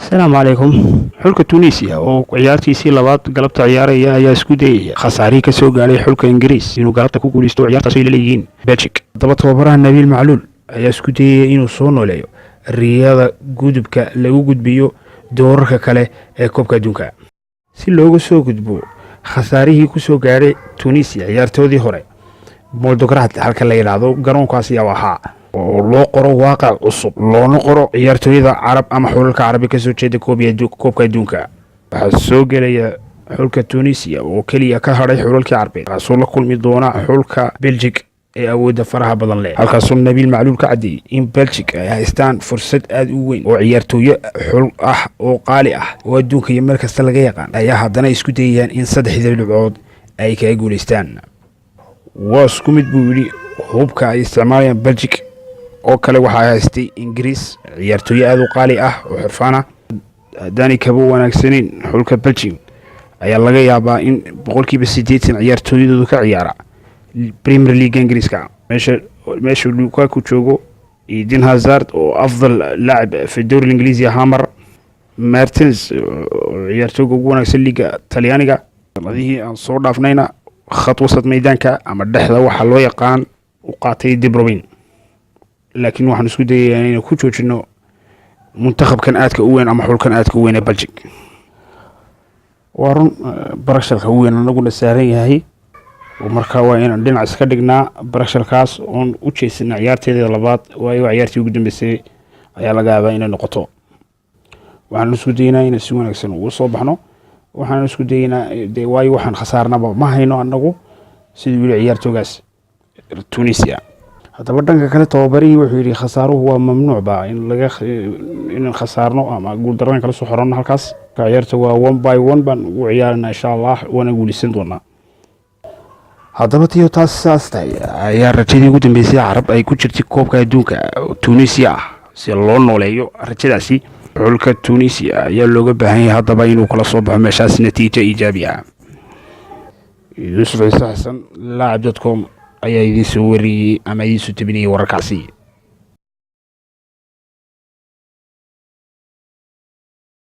السلام عليكم. xulka Tunisia oo ciyaartiisii labaad galabta ciyaaraya ayaa isku dayay khasaarihii ka soo gaaray xulka Ingiriis inuu galabta ku guuleysto ciyaartaas ay leeyihiin Belgium. Daba tababaraha Nabil Macluul ayaa isku dayay inuu soo nooleeyo riyada gudubka lagu gudbiyo doorarka kale ee koobka adduunka si looga soo gudbo khasaarihii ku soo gaaray Tunisia ciyaartoodii hore. Moldograd halka la yiraahdo garoonkaas ayaa waxa oo loo qoro waaqac cusub loona qoro ciyaartooyda carab ama xulalka carabi ka soo jeeda koobka adduunka. Waxaa soo gelaya xulka Tunisia oo kaliya ka haray xulalkii Carbeed kaasoo la kulmi doona xulka Belgium ee awoodda faraha badan leh. halkaasoo Nabil Macluul ka caddeeyay in Belgium ay haystaan fursad aad u weyn oo ciyaartooyo xul ah oo qaali ah oo adduunka iyo meel kasta laga yaqaan ayaa haddana isku dayayaan in 3 dhibcood ay kaga guuleystaan. waa isku mid buu yidhi hubka ay isticmaalayaan Belgium oo kale waxaa haystay Ingiriis ciyaartooyo aad u qaali ah oo xirfaan ah. haddaanay kaba wanaagsaneyn xulka Belgium ayaa laga yaabaa in 80% ciyaartooyadoodu ka ciyaara Premier League Ingiriiska meesha Lukaku joogo Eden Hazard oo afdal لاعب في الدوري الإنجليزي هامر مارتينز ciyaartooyga ugu wanaagsan liiga Talyaaniga ladii aan soo dhaafnayna khat wasad meedaanka ama dhexda waxa loo yaqaan u qaatay De Bruyne. laakiin waxaan isku dayaynaa inaan ku joojino muntaxabkan aadka u weyn ama xulkan aadka u weyn ee Belgium. warun barashalka weyn anaguna saaran yahay oo markaa waa inaan dhinac iska dhignaa barashalkaas oon u jeesana ciyaarteeda labaad waayo ciyaartii ugu dambeysay ayaa laga yaabaa inay noqoto. waxaan isku dayaynaa inaan si wanaagsan ugu soo baxno. waxaan isku dayaynaa waayo waxaan khasaarnaba ma hayno anagu sidii wili ciyaartoogaas Tunisia. haddaba dhanka kale tababarihii wuxuu yidhi khasaaruhu waa mamnuuc baa in khasaarno ama guuldarran kala soo xoranno halkaas. ciyaarta waa 1 by 1 baan ugu ciyaarnaa insha Allah waana guulaysan doonaa. haddaba tiyo taas saas tahay ayaa rajadii ugu dambeysay Carab ay ku jirtay koobka adduunka Tunisia si loo nooleeyo rajadaasi. xulka Tunisia ayaa looga baahan yahay haddaba inuu kala soo baxo meeshaas natiijo iijaabi ah. Yusuf Xasan laacib.com ayaa idin soo wariyay ama idin soo tabinayay wararkaasi.